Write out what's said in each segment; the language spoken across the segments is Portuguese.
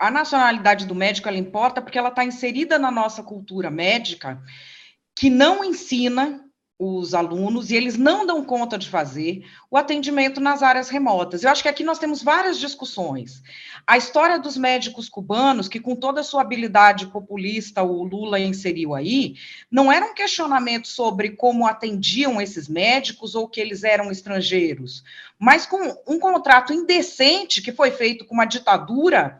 a nacionalidade do médico, ela importa porque ela está inserida na nossa cultura médica, que não ensina os alunos, e eles não dão conta de fazer, o atendimento nas áreas remotas. Eu acho que aqui nós temos várias discussões. A história dos médicos cubanos, que com toda a sua habilidade populista o Lula inseriu aí, não era um questionamento sobre como atendiam esses médicos ou que eles eram estrangeiros, mas com um contrato indecente que foi feito com uma ditadura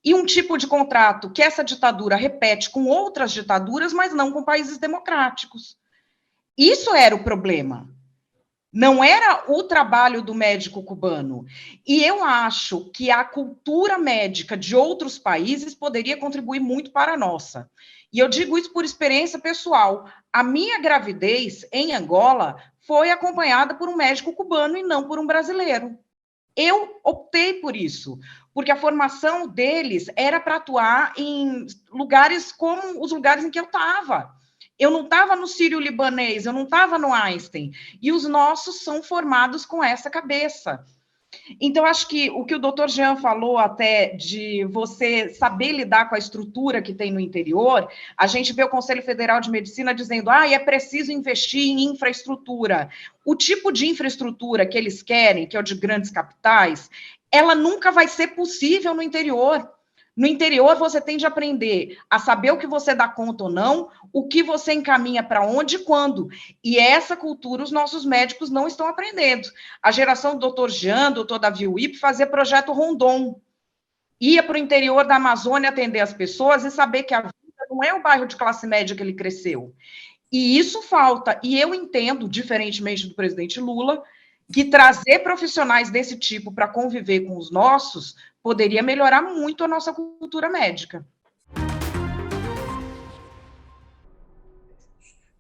e um tipo de contrato que essa ditadura repete com outras ditaduras, mas não com países democráticos. Isso era o problema. Não era o trabalho do médico cubano. E eu acho que a cultura médica de outros países poderia contribuir muito para a nossa. E eu digo isso por experiência pessoal. A minha gravidez em Angola foi acompanhada por um médico cubano e não por um brasileiro. Eu optei por isso, porque a formação deles era para atuar em lugares como os lugares em que eu estava. Eu não estava no Sírio-Libanês, eu não estava no Einstein. E os nossos são formados com essa cabeça. Então, acho que o doutor Jean falou até de você saber lidar com a estrutura que tem no interior, a gente vê o Conselho Federal de Medicina dizendo, é preciso investir em infraestrutura. O tipo de infraestrutura que eles querem, que é o de grandes capitais, ela nunca vai ser possível no interior. No interior, você tem de aprender a saber o que você dá conta ou não, o que você encaminha para onde e quando. E essa cultura os nossos médicos não estão aprendendo. A geração do Dr. Jean, do Dr. Davi Wip, fazia projeto Rondon. Ia para o interior da Amazônia atender as pessoas e saber que a vida não é o bairro de classe média que ele cresceu. E isso falta. E eu entendo, diferentemente do presidente Lula, que trazer profissionais desse tipo para conviver com os nossos poderia melhorar muito a nossa cultura médica.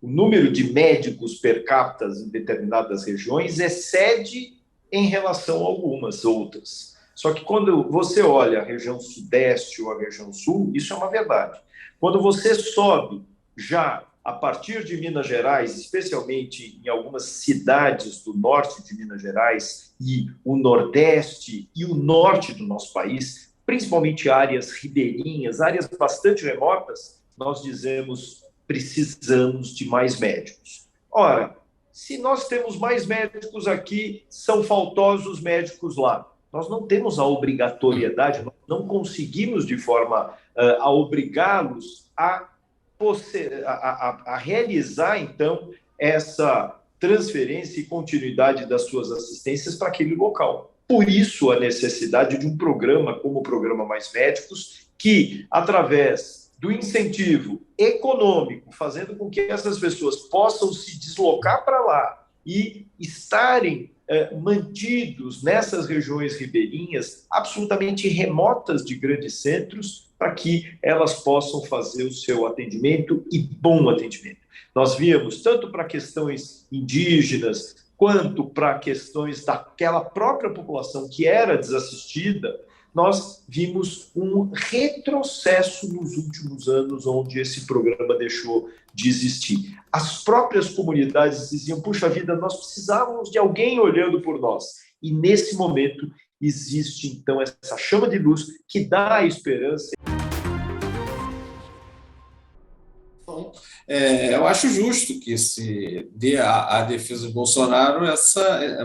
O número de médicos per capita em determinadas regiões excede em relação a algumas outras. Só que quando você olha a região sudeste ou a região sul, isso é uma verdade. Quando você sobe já a partir de Minas Gerais, especialmente em algumas cidades do norte de Minas Gerais e o nordeste e o norte do nosso país, principalmente áreas ribeirinhas, áreas bastante remotas, nós dizemos precisamos de mais médicos. Ora, se nós temos mais médicos aqui, são faltosos médicos lá. Nós não temos a obrigatoriedade, nós não conseguimos de forma a obrigá-los a realizar, então, essa transferência e continuidade das suas assistências para aquele local. Por isso, a necessidade de um programa como o Programa Mais Médicos, que, através do incentivo econômico, fazendo com que essas pessoas possam se deslocar para lá e estarem mantidos nessas regiões ribeirinhas, absolutamente remotas de grandes centros, para que elas possam fazer o seu atendimento e bom atendimento. Nós víamos tanto para questões indígenas, quanto para questões daquela própria população que era desassistida, nós vimos um retrocesso nos últimos anos, onde esse programa deixou de existir. As próprias comunidades diziam, puxa vida, nós precisávamos de alguém olhando por nós. E nesse momento existe, então, essa chama de luz que dá a esperança. Eu acho justo que se dê à defesa de Bolsonaro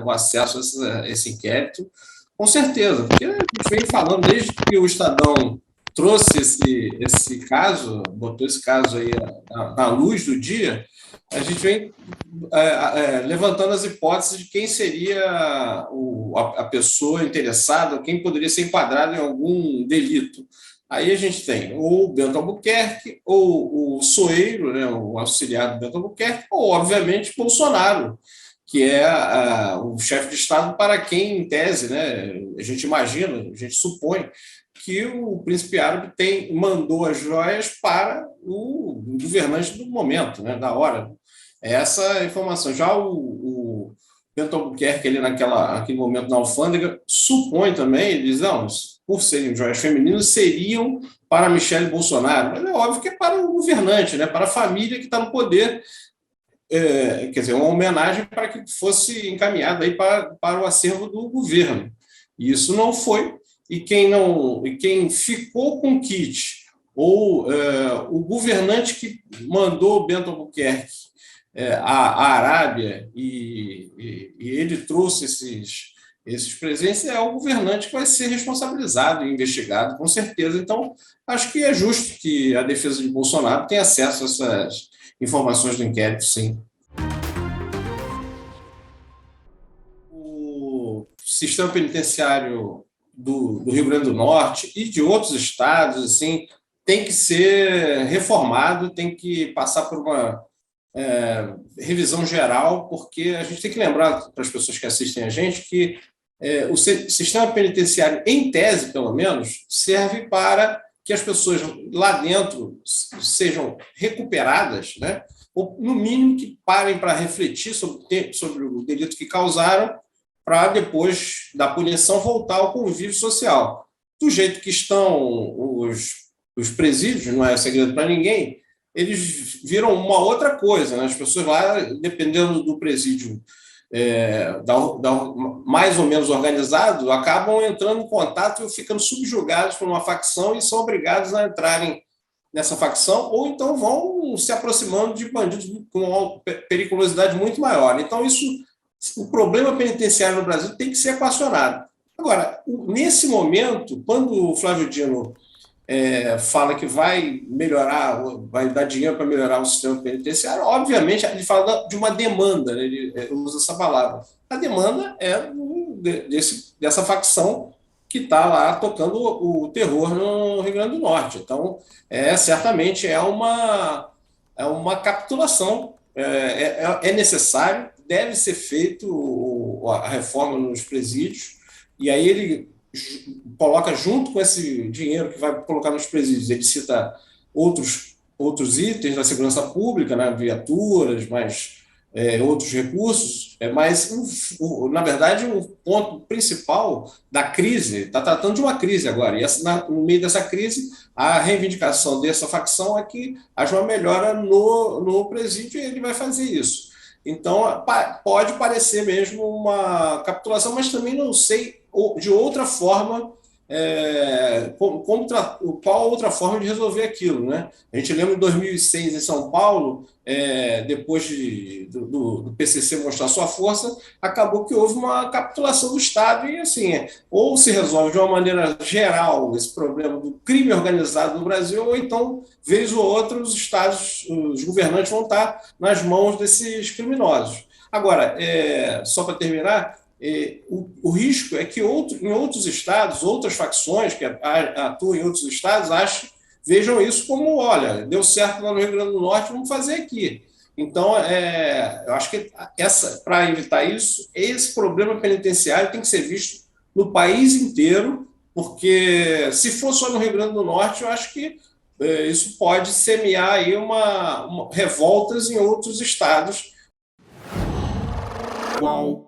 o acesso a esse inquérito, com certeza, porque a gente vem falando desde que o Estadão trouxe esse caso, botou esse caso aí na luz do dia, a gente vem levantando as hipóteses de quem seria a pessoa interessada, quem poderia ser enquadrado em algum delito. Aí a gente tem ou o Bento Albuquerque, ou o Soeiro, né, o auxiliar do Bento Albuquerque, ou, obviamente, Bolsonaro, que é o chefe de Estado para quem, em tese, né, a gente imagina, a gente supõe que o príncipe árabe mandou as joias para o governante do momento, né, da hora. Essa informação. Já o Bento Albuquerque, ali naquele momento na alfândega, supõe também, ele diz, não, por serem joias femininas, seriam para Michele Bolsonaro. Mas é óbvio que é para o governante, né, para a família que está no poder. Quer dizer, uma homenagem para que fosse encaminhada aí para o acervo do governo. E isso não foi, e quem ficou com o kit, ou o governante que mandou Bento Albuquerque à Arábia e ele trouxe esses presentes, é o governante que vai ser responsabilizado e investigado, com certeza. Então, acho que é justo que a defesa de Bolsonaro tenha acesso a essas informações do inquérito, sim. O sistema penitenciário do Rio Grande do Norte e de outros estados assim, tem que ser reformado, tem que passar por uma revisão geral, porque a gente tem que lembrar para as pessoas que assistem a gente que o sistema penitenciário, em tese, pelo menos, serve para que as pessoas lá dentro sejam recuperadas, né? Ou, no mínimo, que parem para refletir sobre o delito que causaram, para depois da punição voltar ao convívio social. Do jeito que estão os presídios, não é segredo para ninguém, eles viram uma outra coisa, né? As pessoas lá, dependendo do presídio mais ou menos organizado, acabam entrando em contato e ficando subjugados por uma facção e são obrigados a entrarem nessa facção, ou então vão se aproximando de bandidos com uma periculosidade muito maior. Então, o problema penitenciário no Brasil tem que ser equacionado. Agora, nesse momento, quando o Flávio Dino fala que vai melhorar, vai dar dinheiro para melhorar o sistema penitenciário, obviamente, ele fala de uma demanda, né? Ele usa essa palavra. A demanda é dessa facção que está lá tocando o terror no Rio Grande do Norte. Então, certamente é uma capitulação, é necessário, deve ser feito a reforma nos presídios, e aí ele coloca junto com esse dinheiro que vai colocar nos presídios, ele cita outros itens da segurança pública, né, viaturas, mais outros recursos, mas, na verdade, o ponto principal da crise, está tratando de uma crise agora, e no meio dessa crise, a reivindicação dessa facção é que haja uma melhora no presídio, e ele vai fazer isso. Então, pode parecer mesmo uma capitulação, mas também não sei de outra forma, qual outra forma de resolver aquilo, né? A gente lembra em 2006, em São Paulo, depois do PCC mostrar sua força, acabou que houve uma capitulação do Estado e, assim, ou se resolve de uma maneira geral esse problema do crime organizado no Brasil, ou então, vez ou outra, os governantes vão estar nas mãos desses criminosos. Agora, só para terminar, o risco é que em outros estados, outras facções que atuam em outros estados, vejam isso como, olha, deu certo lá no Rio Grande do Norte, vamos fazer aqui. Então, eu acho que para evitar isso, esse problema penitenciário tem que ser visto no país inteiro, porque se for só no Rio Grande do Norte, eu acho que isso pode semear aí revoltas em outros estados. Qual